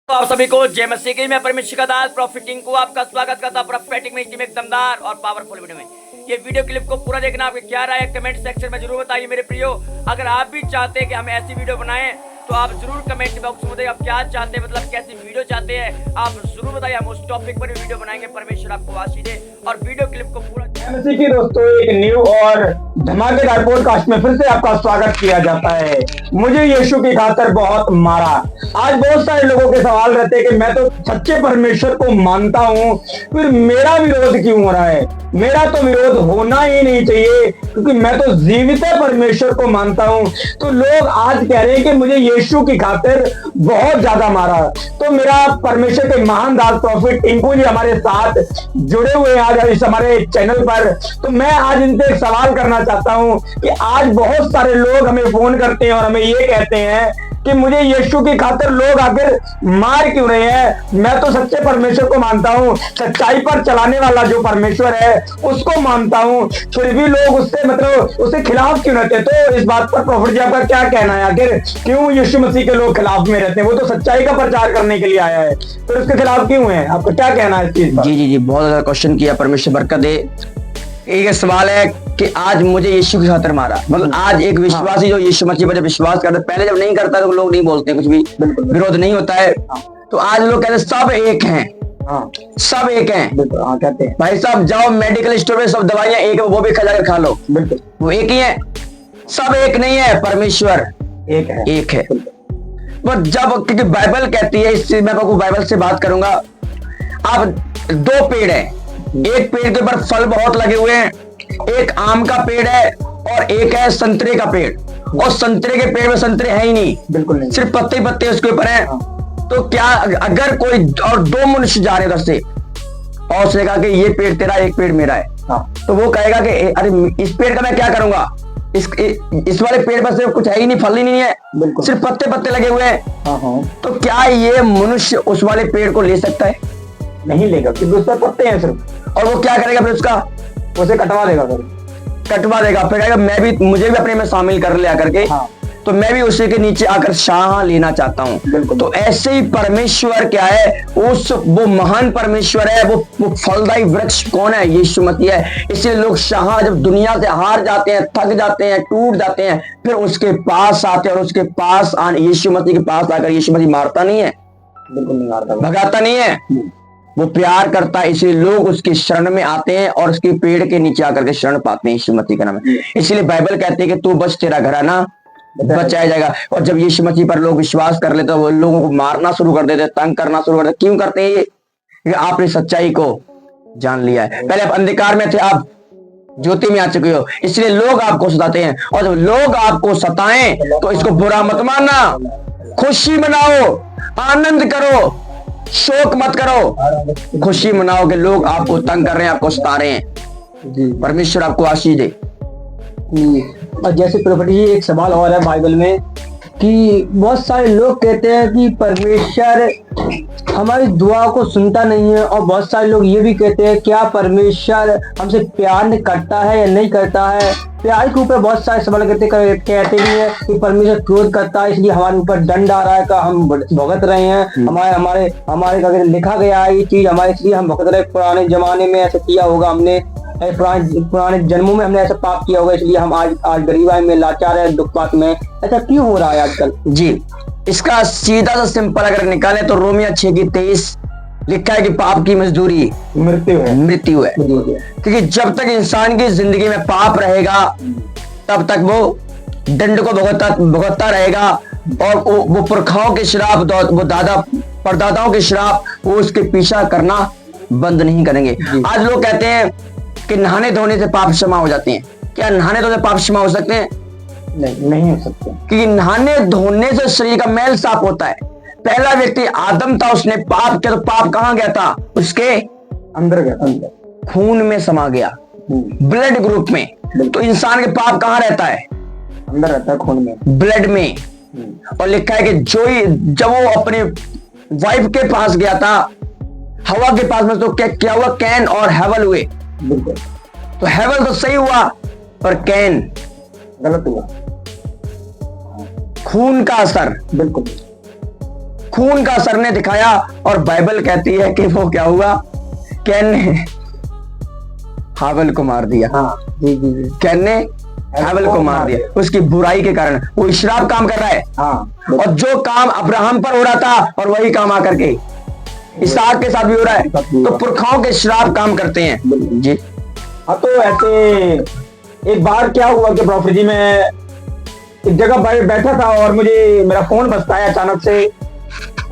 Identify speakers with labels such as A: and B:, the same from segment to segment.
A: तो आप सभी को जय मसीह की मैं परमेश्वर का दास प्रॉफिटिंग को आपका स्वागत करता हूं प्रॉफिटिंग में एक दमदार और पावरफुल वीडियो में। ये वीडियो क्लिप को पूरा देखना, आपकी क्या राय है कमेंट सेक्शन में जरूर बताइए मेरे प्रियो। अगर आप भी चाहते हैं कि हम ऐसी वीडियो बनाएं तो आप जरूर कमेंट बॉक्स में बताइए आप क्या चाहते हैं, मतलब कैसी वीडियो चाहते हैं आप जरूर बताइए। हम उस टॉपिक पर वीडियो बनाएंगे। परमेश्वर आपको आशीष दे और वीडियो क्लिप को पूरा
B: मसीह की दोस्तों एक न्यू और धमाकेदार पॉडकास्ट में फिर से आपका स्वागत किया जाता है। मुझे यीशु की खातिर बहुत मारा। आज बहुत सारे लोगों के सवाल रहते हैं कि मैं तो सच्चे परमेश्वर को मानता हूँ, फिर मेरा विरोध क्यों हो रहा है। मेरा तो विरोध होना ही नहीं चाहिए क्योंकि मैं तो जीवित परमेश्वर को मानता हूँ। तो लोग आज कह रहे हैं कि मुझे यीशु की खातिर बहुत ज्यादा मारा। तो मेरा परमेश्वर के महान दास प्रॉफिट टिंकू जी हमारे साथ जुड़े हुए हैं आज इस हमारे चैनल पर। तो मैं आज इनसे एक सवाल करना चाहता हूं कि आज बहुत सारे लोग हमें फोन करते हैं और हमें ये कहते हैं कि मुझे यीशु की खातिर लोग आखिर मार क्यों रहे हैं। मैं तो सच्चे परमेश्वर को मानता हूं, सच्चाई पर चलाने वाला जो परमेश्वर है उसको मानता हूं, फिर भी लोग उससे मतलब उसके खिलाफ क्यों रहते। तो इस बात पर प्रॉफिट जी आपका क्या कहना है, आखिर क्यों यीशु मसीह के लोग खिलाफ में रहते हैं। वो तो सच्चाई का प्रचार करने के लिए आया है, तो उसके खिलाफ क्यों है, आपका क्या कहना है इस चीज पर?
C: जी बहुत ज्यादा क्वेश्चन किया, परमेश्वर बरकत दे। एक सवाल है कि आज मुझे यीशु की खातिर मारा, मतलब आज एक विश्वासी जो यीशु मसीह पर जब विश्वास करता है, पहले जब नहीं करता तो लोग नहीं बोलते, कुछ भी विरोध नहीं होता है। तो आज लोग कहते हैं सब एक हैं, सब एक हैं।
B: कहते हैं
C: भाई साहब जाओ मेडिकल स्टोर में, सब दवाइयां एक है, वो भी खा खा लो, वो एक ही है। सब एक नहीं है, परमेश्वर एक है। पर जब क्योंकि बाइबल कहती है, इस मैं आपको बाइबल से बात करूंगा। अब दो पेड़ है, एक पेड़ के ऊपर फल बहुत लगे हुए हैं, एक आम का पेड़ है और एक है संतरे का पेड़। और संतरे के पेड़ में संतरे है ही नहीं, बिल्कुल नहीं, सिर्फ पत्ते ही पत्ते उसके ऊपर हैं। तो क्या अगर कोई और दो मनुष्य जा रहे उधर से और उसने कहा कि ये पेड़ तेरा एक पेड़ मेरा है, तो वो कहेगा कि अरे इस पेड़ का मैं क्या करूंगा, इस वाले पेड़ पर सिर्फ कुछ है ही नहीं, फल ही नहीं है, सिर्फ पत्ते पत्ते लगे हुए हैं। तो क्या ये मनुष्य उस वाले पेड़ को ले सकता है?
B: नहीं लेगा क्योंकि उस पर पत्ते हैं सिर्फ।
C: और वो क्या करेगा फिर, उसका
B: उसे कटवा देगा, फिर
C: कहेगा मैं भी, मुझे भी अपने में शामिल कर लिया करके। तो मैं भी उसी के नीचे आकर शाह लेना चाहता हूँ। तो ऐसे ही परमेश्वर क्या है, वो महान परमेश्वर है, वो फलदायी वृक्ष कौन है, यीशु मसीह है। इसलिए लोग शाह जब दुनिया से हार जाते हैं, थक जाते हैं, टूट जाते हैं, फिर उसके पास आते हैं और उसके पास यीशु मसीह के पास आकर यीशु मसीह मारता नहीं है,
B: बिल्कुल नहीं मारता,
C: भगाता नहीं है, वो प्यार करता है। इसलिए लोग उसकी शरण में आते हैं और उसके पेड़ के नीचे आकर के शरण पाते हैं यीशु मसीह का नाम है। इसलिए बाइबल कहते हैं कि तू बच, तेरा घराना बचाया जाएगा। और जब यीशु मसीह पर लोग विश्वास कर लेते हैं, वो लोगों को मारना शुरू कर देते, तंग करना शुरू कर देते। क्यों करते हैं ये? क्योंकि आपने सच्चाई को जान लिया है। पहले आप अंधकार में थे, आप ज्योति में आ चुके हो, इसलिए लोग आपको सताते हैं। और जब लोग आपको सताएं तो इसको बुरा मत मानना, खुशी मनाओ, आनंद करो, शोक मत करो, खुशी मनाओ कि लोग आपको तंग कर रहे हैं, आपको सता रहे हैं। परमेश्वर आपको आशीष दे।
B: और जैसे प्रॉफिट जी एक सवाल और है बाइबल में कि बहुत सारे लोग कहते हैं कि परमेश्वर हमारी दुआ को सुनता नहीं है, और बहुत सारे लोग ये भी कहते हैं क्या परमेश्वर हमसे प्यार करता है या नहीं करता है। प्यार के ऊपर बहुत सारे सवाल कहते भी है कि परमेश्वर क्रोध करता है इसलिए हमारे ऊपर दंड आ रहा है का हम भुगत रहे हैं। हमारे अगर लिखा गया है ये चीज हमारे, इसलिए हम भुगत रहे। पुराने जमाने में ऐसा किया होगा हमने, पुराने जन्मों में हमने ऐसा पाप किया होगा, इसलिए हम आज गरीबाई में, लाचार है, दुख पात में। ऐसा क्यों हो रहा है आजकल?
C: जी इसका सीधा सा सिंपल अगर निकाले तो रोमियो 6:23 लिखा है कि पाप की मजदूरी मृत्यु है। क्योंकि जब तक इंसान की जिंदगी में पाप रहेगा तब तक वो दंड को भुगतता रहेगा। और वो पुरखाओं के श्राप, वो दादा परदादाओं के श्राप, वो उसके पीछा करना बंद नहीं करेंगे। आज लोग कहते हैं कि नहाने धोने से पाप क्षमा हो जाते हैं। क्या नहाने धोने से पाप क्षमा हो सकते हैं?
B: नहीं हो सकते,
C: क्योंकि नहाने धोने से शरीर का मैल साफ होता है। पहला व्यक्ति आदम था, उसने पाप किया तो पाप कहां गया था? उसके अंदर गया, खून में समा गया, ब्लड ग्रुप में। तो इंसान के पाप कहां रहता है?
B: अंदर रहता है, खून में,
C: ब्लड में। और लिखा है कि जब वो अपने वाइफ के पास गया था, हवा के पास में, तो क्या हुआ? कैन और हेवल हुए। तो हेवल तो सही हुआ पर कैन
B: गलत हुआ।
C: खून का असर,
B: बिल्कुल
C: खून का असर ने दिखाया, और बाइबल कहती है कि वो क्या हुआ, कैन ने हाबल को मार दिया।
B: हाँ जी जी जी।
C: कैन ने हाबल को मार दिया उसकी बुराई के कारण। वो श्राप काम कर रहा है,
B: हाँ
C: और जो काम अब्राहम पर हो रहा था और वही काम आकर के इसहाक के साथ भी हो रहा है। तो पुरखाओं के श्राप काम करते हैं जी।
B: हाँ, तो ऐसे एक बार क्या हुआ कि प्रॉफिट जी, मैं एक जगह बैठा था और मुझे मेरा फोन बजता है अचानक से,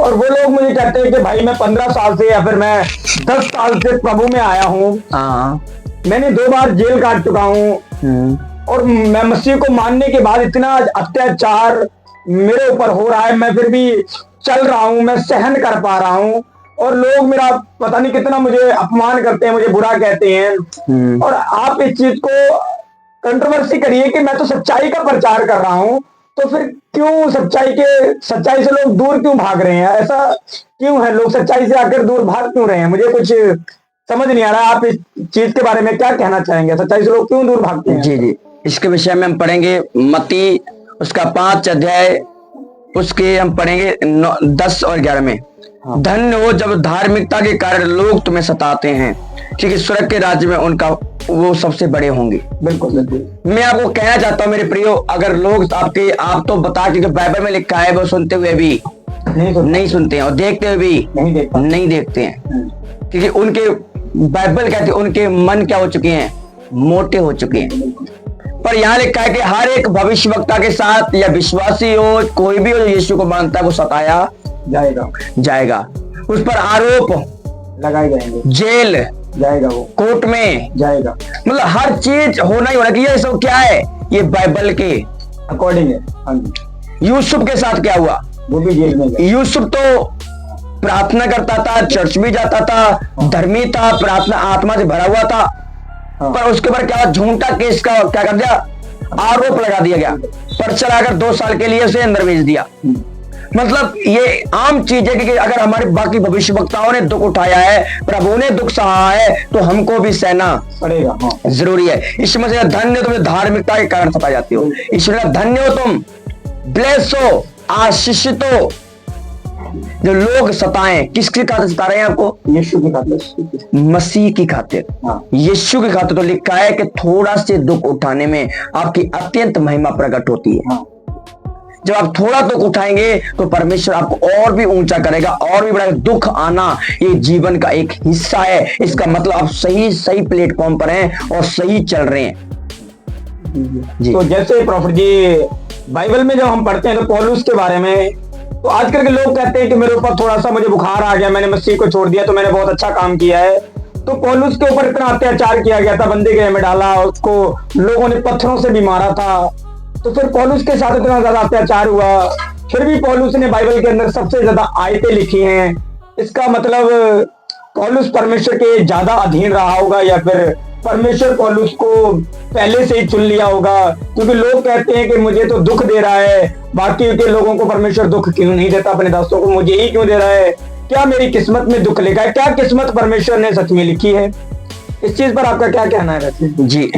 B: और वो लोग मुझे कहते हैं कि भाई मैं 15 साल से या फिर मैं 10 साल से प्रभु में आया हूँ, मैंने 2 बार जेल काट चुका हूँ, और मैं मसीह को मानने के बाद इतना अत्याचार मेरे ऊपर हो रहा है, मैं फिर भी चल रहा हूँ, मैं सहन कर पा रहा हूँ, और लोग मेरा पता नहीं कितना मुझे अपमान करते हैं, मुझे बुरा कहते हैं, और आप इस चीज को कंट्रोवर्सी करिए कि मैं तो सच्चाई का प्रचार कर रहा हूँ, तो फिर क्यों सच्चाई से लोग दूर क्यों भाग रहे हैं? ऐसा क्यों है, लोग सच्चाई से आकर दूर भाग क्यों रहे हैं? मुझे कुछ समझ नहीं आ रहा। आप इस चीज के बारे में क्या कहना चाहेंगे? सच्चाई से लोग क्यों दूर भागते हैं?
C: जी जी, इसके विषय में हम पढ़ेंगे मत्ती उसका 5 अध्याय, उसके हम पढ़ेंगे 10 और 11 में। धन्य हो जब धार्मिकता के कारण लोग तुम्हें सताते हैं, क्योंकि स्वर्ग के राज्य में उनका वो सबसे बड़े होंगे।
B: बिल्कुल बिल्कुल।
C: मैं आपको कहना चाहता हूँ मेरे प्रियो, अगर लोग आप तो बता, क्योंकि बाइबल में लिखा है वो सुनते हुए भी नहीं सुनते हैं, और देखते हुए भी नहीं देखते हैं, क्योंकि उनके बाइबल कहते हैं उनके मन क्या हो चुके हैं, मोटे हो चुके हैं। पर यहाँ लिखा है कि हर एक भविष्यवक्ता के साथ या विश्वासी हो, कोई भी हो जो यीशु को मानता है, वो सताया जाएगा, उस पर आरोप
B: लगाए जाएंगे,
C: जेल
B: जाएगा, वो
C: कोर्ट में
B: जाएगा,
C: मतलब हर चीज होना ही होना कि ये सब क्या है, ये बाइबल के
B: अकॉर्डिंग है। हाँ जी।
C: यूसुफ के साथ क्या हुआ?
B: वो भी जेल में गए।
C: यूसुफ तो प्रार्थना करता था, चर्च भी जाता था, धर्मी था, प्रार्थना आत्मा से भरा हुआ था, पर उसके ऊपर क्या झूठा केस का क्या कर दिया, आरोप लगा दिया गया, पर चलाकर 2 साल के लिए उसे अंदर भेज दिया। मतलब ये आम चीज है कि अगर हमारे बाकी भविष्यवक्ताओं ने दुख उठाया है, प्रभु ने दुख सहा है, तो हमको भी सहना
B: पड़ेगा।
C: जरूरी है। ईश्वर से धन्य तुम धार्मिकता के कारण सता जाती हो। ईश्वर धन्य हो तुम, ब्लेस हो, आशीषित हो। जो लोग सताएं, किसकी खातिर सता रहे हैं आपको?
B: यीशु की खातिर,
C: मसीह की खातिर, यीशु की खातिर। तो लिखा है कि थोड़ा से दुख उठाने में आपकी अत्यंत महिमा प्रकट होती है। जब आप थोड़ा दुख उठाएंगे तो परमेश्वर आपको और भी ऊंचा करेगा, और भी बड़ा। दुख आना ये जीवन का एक हिस्सा है। इसका मतलब आप सही प्लेटफॉर्म पर हैं और सही चल रहे हैं जी।
B: तो जैसे प्रॉफिट जी, बाइबल में जब हम पढ़ते हैं तो पौलुस के बारे में, तो आजकल के लोग कहते हैं कि मेरे ऊपर थोड़ा सा मुझे बुखार आ गया, मैंने मसीह को छोड़ दिया, तो मैंने बहुत अच्छा काम किया है। तो पौलुस के ऊपर इतना अत्याचार किया गया था, बंदी गृह में डाला, उसको लोगों ने पत्थरों से भी मारा था, तो फिर पौलुस के साथ इतना ज्यादा अत्याचार हुआ, फिर भी पौलुस ने बाइबल के अंदर सबसे ज्यादा आयतें लिखी हैं। इसका मतलब पौलुस परमेश्वर के ज्यादा अधीन रहा होगा, या फिर परमेश्वर पौलुस को पहले से ही चुन लिया होगा? क्योंकि लोग कहते हैं कि मुझे तो दुख दे रहा है, बाकी के लोगों को परमेश्वर दुख क्यों नहीं देता, अपने दासों को मुझे ही क्यों दे रहा है? क्या मेरी किस्मत में दुख लिखा है? क्या किस्मत परमेश्वर ने सच में लिखी है? इस चीज पर आपका क्या कहना है वैसे?
C: जी,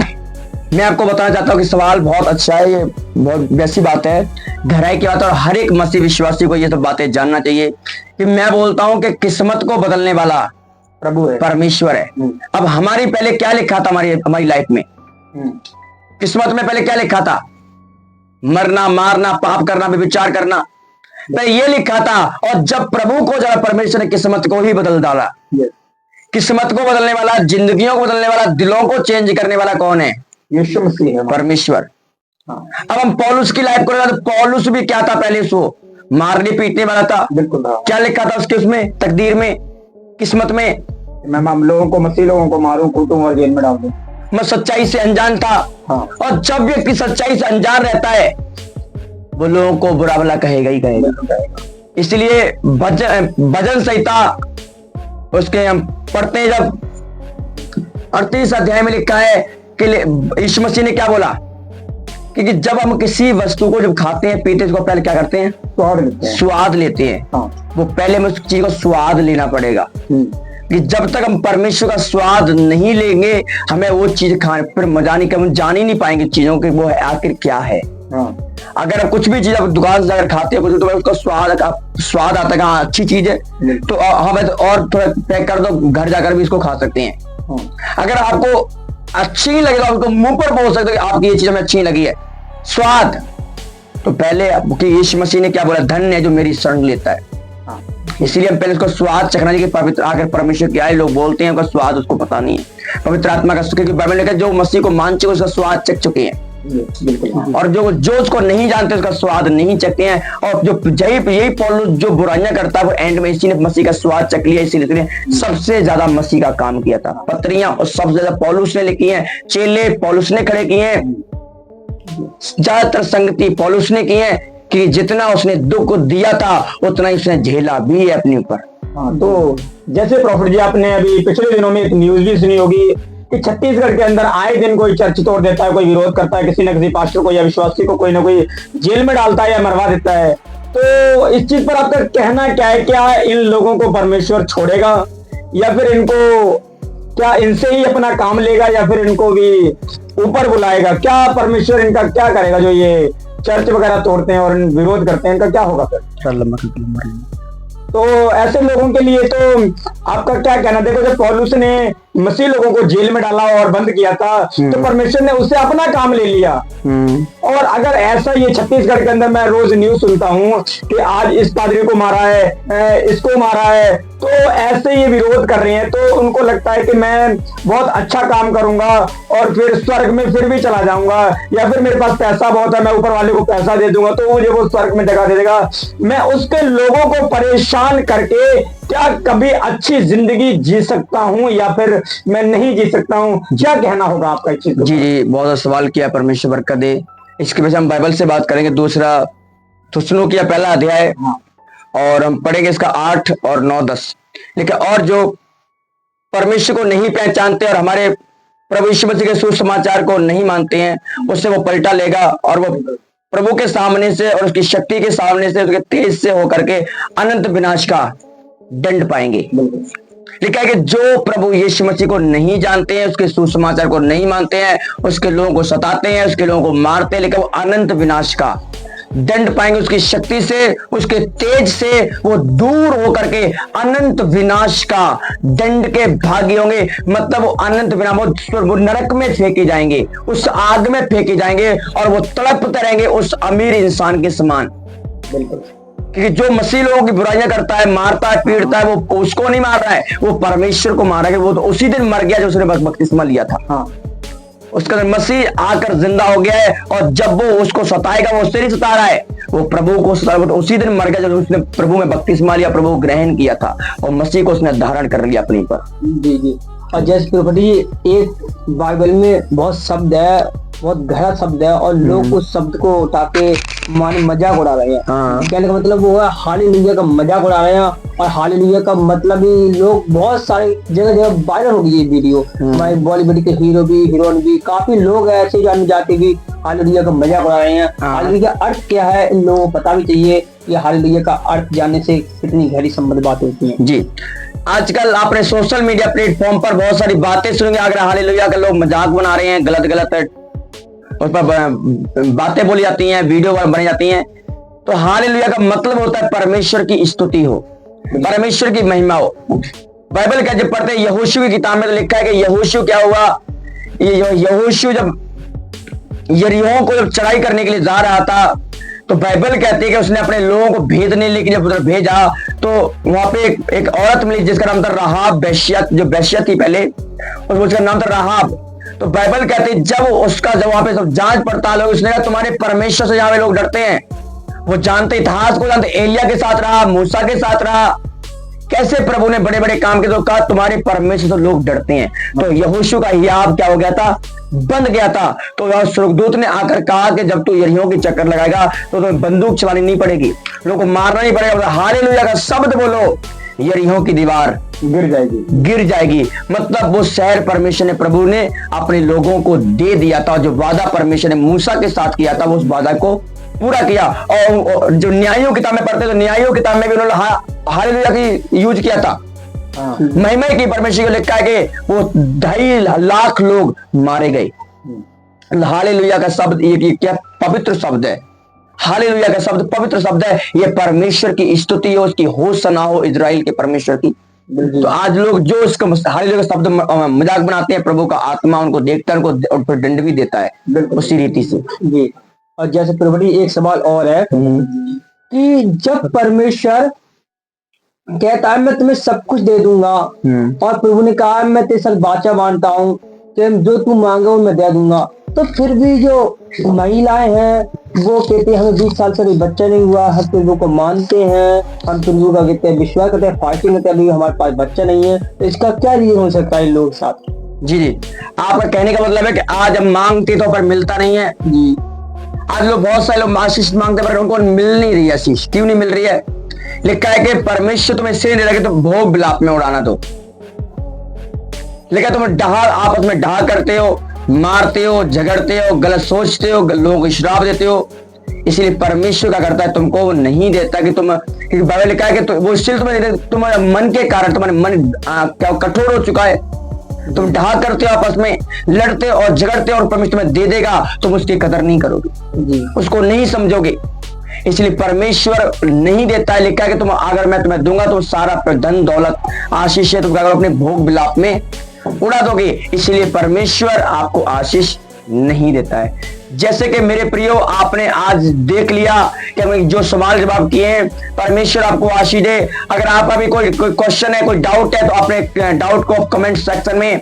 C: मैं आपको बताना चाहता हूँ कि सवाल बहुत अच्छा है, ये बहुत वैसी बात है, गहराई की बात है, और हर एक मसीह विश्वासी को ये सब बातें जानना चाहिए कि मैं बोलता हूँ कि किस्मत को बदलने वाला
B: प्रभु है,
C: परमेश्वर है। अब हमारी पहले क्या लिखा था हमारी लाइफ में? किस्मत में पहले क्या लिखा था? मरना, मारना, पाप करना, व्यभिचार करना, पहले ये लिखा था। और जब प्रभु को जरा परमेश्वर ने किस्मत को ही बदल डाला। किस्मत को बदलने वाला, जिंदगियों को बदलने वाला, दिलों को चेंज करने वाला कौन है?
B: यीशु मसीह है,
C: परमेश्वर। अब हम पौलुस की लाइफ को, तो पौलुस भी क्या था पहले? सो मारने पीटने वाला था।
B: बिल्कुल।
C: क्या लिखा था उसके उसमें, तकदीर में, किस्मत में?
B: मैं लोगों को, मसीह लोगों को मारूं, कूटूं और जेल में डाल दूं।
C: मैं सच्चाई से अनजान था। और जब व्यक्ति सच्चाई से अनजान रहता है, वो लोगों को बुरा भला कहेगा ही कहेगा। इसलिए भजन संहिता उसके हम पढ़ते हैं, जब 38 अध्याय में लिखा है कि यीशु मसीह ने क्या बोला, क्योंकि जब हम किसी वस्तु को जब खाते हैं, पीते हैं, उसको पहले क्या करते हैं? स्वाद लेते हैं। वो पहले में उस चीज को स्वाद लेना पड़ेगा, कि जब तक हम परमेश्वर का स्वाद नहीं लेंगे, हमें वो चीज खाने पर मजा नहीं, हम जान ही नहीं पाएंगे चीजों के वो है आखिर क्या है। अगर आप कुछ भी चीज आप दुकान से अगर खाते हो कुछ तो उसका स्वाद आता है, हाँ अच्छी चीज है तो हाँ भाई और थोड़ा पैक कर दो, घर जाकर भी इसको खा सकते हैं। अगर आपको अच्छी नहीं लगेगा उसको मुंह पर बोल सकते हो कि आपकी ये चीज हमें अच्छी नहीं लगी है। स्वाद तो पहले यीशु मसीह ने क्या बोला, धन्य है जो मेरी शरण लेता है। इसीलिए हम पहले उसका स्वाद चखना चाहिए कि पवित्र आकर परमेश्वर क्या है। लोग बोलते हैं उसका स्वाद उसको पता नहीं है, पवित्र आत्मा का, क्योंकि बाइबल में जो मसीह को मान चुके उसका स्वाद चख चुके हैं। बिल्कुल। और जो उसको नहीं जानते उसका स्वाद नहीं चखते हैं। और जो यही पौलुस जो बुराइयां करता है वो एंड में इसी ने मसीह का स्वाद चख लिया, इसीलिए सबसे ज्यादा मसीह का काम किया था। पत्रियां और सबसे ज्यादा पौलुस ने लिखी है, चेले पौलुस ने खड़े किए हैं, ज्यादातर संगति पौलुस ने की है कि जितना उसने दुख दिया था उतना ही उसने झेला भी है अपने ऊपर।
B: तो जैसे प्रॉफिट जी आपने अभी पिछले दिनों में एक न्यूज भी सुनी होगी कि छत्तीसगढ़ के अंदर आए दिन कोई चर्च तोड़ देता है, कोई विरोध करता है, किसी न किसी पास्टर को या विश्वासी को कोई ना कोई जेल में डालता है या मरवा देता है। तो इस चीज पर आपका कहना क्या है? क्या इन लोगों को परमेश्वर छोड़ेगा या फिर इनको क्या इनसे ही अपना काम लेगा या फिर इनको भी ऊपर बुलाएगा? क्या परमेश्वर इनका क्या करेगा जो ये चर्च वगैरह तोड़ते हैं और विरोध करते हैं, इनका क्या होगा फिर? तो ऐसे लोगों के लिए तो आपका क्या कहना? देखो जब पौलुस ने मसीह लोगों को जेल में डाला और बंद किया था तो परमेश्वर ने उससे अपना काम ले लिया। और अगर ऐसा ये छत्तीसगढ़ के अंदर मैं रोज न्यूज सुनता हूँ कि आज इस पादरी को मारा है, इसको मारा है, तो ऐसे ये विरोध कर रहे हैं तो उनको लगता है कि मैं बहुत अच्छा काम करूंगा और फिर स्वर्ग में फिर भी चला जाऊंगा, या फिर मेरे पास पैसा बहुत है, मैं ऊपर वाले को पैसा दे दूंगा तो मुझे वो स्वर्ग में जगह दे देगा। मैं उसके लोगों को परेशान करके क्या कभी अच्छी जिंदगी जी सकता हूँ या फिर मैं नहीं जी सकता हूँ? क्या कहना होगा आपका इस चीज?
C: जी बहुत लेकिन किया, परमेश्वर बरकत दे। इसके वजह हम बाइबल से बात करेंगे। दूसरा थुसलों किया पहला अध्याय और हम पढ़ेंगे इसका 8 और 9 10। लेकिन और जो परमेश्वर को नहीं पहचानते और हमारे प्रभु यीशु मसीह के सुसमाचार को नहीं मानते हैं उससे वो पलटा लेगा और वो प्रभु के सामने से और उसकी शक्ति के सामने से उसके तेज से होकर के अनंत विनाश का दंड पाएंगे। लिखा है कि जो प्रभु यीशु मसीह को नहीं जानते हैं, उसके सुसमाचार को नहीं मानते हैं, उसके लोगों को सताते हैं, उसके लोगों को मारते हैं, लेकिन वो अनंत विनाश का दंड पाएंगे। उसकी शक्ति से, उसके तेज से वो दूर होकर के अनंत विनाश का दंड के भागी होंगे। मतलब वो अनंत विनाश, वो नरक में फेंके जाएंगे, उस आग में फेंके जाएंगे और वो तड़पते रहेंगे उस अमीर इंसान के समान। बिल्कुल, क्योंकि जो मसीह लोगों की बुराइयां करता है, मारता है, पीड़ता है, वो उसको नहीं मार रहा है, वो परमेश्वर को मार रहा है। वो तो उसी दिन मर गया जो उसने बपतिस्मा लिया था। उसका मसीह आकर जिंदा हो गया है और जब वो उसको सताएगा वो उससे नहीं सता रहा है, वो प्रभु को सता, वो तो उसी दिन मर गया जब उसने प्रभु में बपतिस्मा लिया, प्रभु ग्रहण किया था और मसीह को उसने धारण कर लिया अपने पर।
B: जी। और जैसे प्रभु एक बाइबल में बहुत शब्द है, बहुत गहरा शब्द है और लोग उस शब्द को उठा के माने मजाक उड़ा रहे हैं। कहने का मतलब वो है हालेलुया का मजाक उड़ा रहे हैं। और हालेलुया का मतलब ही लोग बहुत सारे जगह वायरल हो गई ये वीडियो। हमारे बॉलीवुड के हीरो भी, हीरोइन भी, काफी लोग ऐसे जाने जाते भी हालेलुया का मजाक उड़ा रहे हैं। हालेलुया का अर्थ क्या है इन लोगों को पता भी चाहिए। ये हालेलुया का अर्थ जानने से कितनी गहरी संबंध बात होती है।
C: जी, आजकल आपने सोशल मीडिया प्लेटफॉर्म पर बहुत सारी बातें सुनेंगे। अगर हालेलुया का लोग मजाक बना रहे हैं, गलत उस पर बातें बोली जाती हैं, वीडियो बनाई जाती हैं, तो हालेलुया का मतलब होता है परमेश्वर की स्तुति हो, परमेश्वर की महिमा हो। बाइबल का जब पढ़ते हैं यहोशू की किताब में तो लिखा है कि यहोशू क्या हुआ, यहोशू जब यरीहो को जब चढ़ाई करने के लिए जा रहा था तो बाइबल कहती है कि उसने अपने लोगों को भेजने के लिए जब उधर भेजा तो वहां पे एक औरत मिली जिसका नाम था राहाब, बेश्या, जो बेश्या थी पहले, और उसका नाम था राहाब। तो बाइबल कहती है जब वहां पे सब जांच पड़ताल हो, उसने कहा तुम्हारे परमेश्वर से जहां लोग डरते हैं, वो जानते इतिहास को जानते, एलिया के साथ रहा, मूसा के साथ रहा, कैसे प्रभु ने बड़े बड़े काम किए, तो कहा तुम्हारे परमेश्वर से लोग डरते हैं। तो यहोशू का हियाब क्या हो गया था, बंद गया था। तो वह स्वर्गदूत ने आकर कहा कि जब तू यरीहो की चक्कर लगाएगा तो तुम्हें बंदूक चलानी नहीं पड़ेगी, लोगों को मारना नहीं पड़ेगा, हालेलुया का शब्द बोलो, यरीहो की दीवार गिर जाएगी। मतलब वो शहर परमेश्वर ने, प्रभु ने अपने लोगों को दे दिया था। जो वादा परमेश्वर ने मूसा के साथ किया था वो उस वादा को पूरा किया। और जो न्यायों किताब में पढ़ते तो न्यायों किताब में भी उन्होंने हालेलुया की यूज किया था। महिमा की परमेश्वर को लिखा है कि वो 2.5 लाख लोग मारे गए। हालेलुया का शब्द ये क्या पवित्र शब्द है। हालेलुया का शब्द पवित्र शब्द है। ये परमेश्वर की स्तुति हो, उसकी होसना हो इजराइल के परमेश्वर की। तो आज लोग जो इसका हालेलुया का शब्द मजाक बनाते हैं, प्रभु का आत्मा उनको देखता है, उनको और फिर दंड भी देता है उसी रीति से
B: जी। और जैसे प्रभु जी एक सवाल और है कि जब परमेश्वर कहता है मैं तुम्हें सब कुछ दे दूंगा, और प्रभु ने कहा मैं तेरे साथ वाचा बांधता हूँ कि जो तू मांगे वो मैं दे दूंगा, तो फिर भी जो महिलाएं हैं वो कहते हैं हमें 20 साल से अभी बच्चा नहीं हुआ, हम प्रभु को मानते हैं, हम प्रभु का कहते हैं विश्वास करते हैं, फास्टिंग करते हैं, अभी हमारे पास बच्चा नहीं है, तो इसका क्या रीजन हो सकता है इन लोगों के साथ?
C: जी आपका कहने का मतलब है कि आज हम मांगते तो पर मिलता नहीं है।
B: जी
C: आज लोग बहुत सारे लोग आशीष मांगते पर उनको मिल नहीं रही आशीष। क्यों नहीं मिल रही है? लिखा है कि परमेश्वर तुम्हें इससे नहीं दे रहा कि तुम भोग विलाप में उड़ाना दो। लिखा तुम आपस में डहा करते हो, मारते हो, झगड़ते हो, गलत सोचते हो, लोगों को श्राप देते हो। इसलिए परमेश्वर क्या करता है, तुमको वो नहीं देता कि तुम, क्योंकि बाइबल लिखा है कि वो इसलिए तुम्हें नहीं देता, तुम्हारे मन के कारण तुम्हारे मन क्या कठोर हो चुका है। तुम डहा करते हो, आपस में लड़ते और झगड़ते हो, और परमेश्वर तुम्हें दे देगा, तुम उसकी कदर नहीं करोगे जी, उसको नहीं समझोगे। इसलिए परमेश्वर नहीं देता है। लिखा है कि तुम अगर मैं तुम्हें दूंगा तो सारा धन दौलत आशीष है तुम अगर अपने भोग विलाप में उड़ा दोगे। इसलिए परमेश्वर आपको आशीष नहीं देता है। जैसे कि मेरे प्रियो आपने आज देख लिया कि हमने जो सवाल जवाब किए हैं, परमेश्वर आपको आशीष दे। अगर आपका भी कोई क्वेश्चन है, कोई डाउट है, तो अपने डाउट को कमेंट सेक्शन में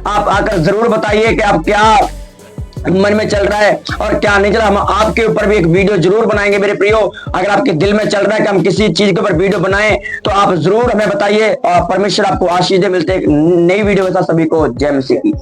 C: आप आकर जरूर बताइए कि आप क्या मन में चल रहा है और क्या नहीं चल रहा। हम आपके ऊपर भी एक वीडियो जरूर बनाएंगे मेरे प्रियो। अगर आपके दिल में चल रहा है कि हम किसी चीज के ऊपर वीडियो बनाएं तो आप जरूर हमें बताइए, और परमेश्वर आपको आशीष दे। मिलते हैं एक नई वीडियो के साथ। सभी को जय मसीह की।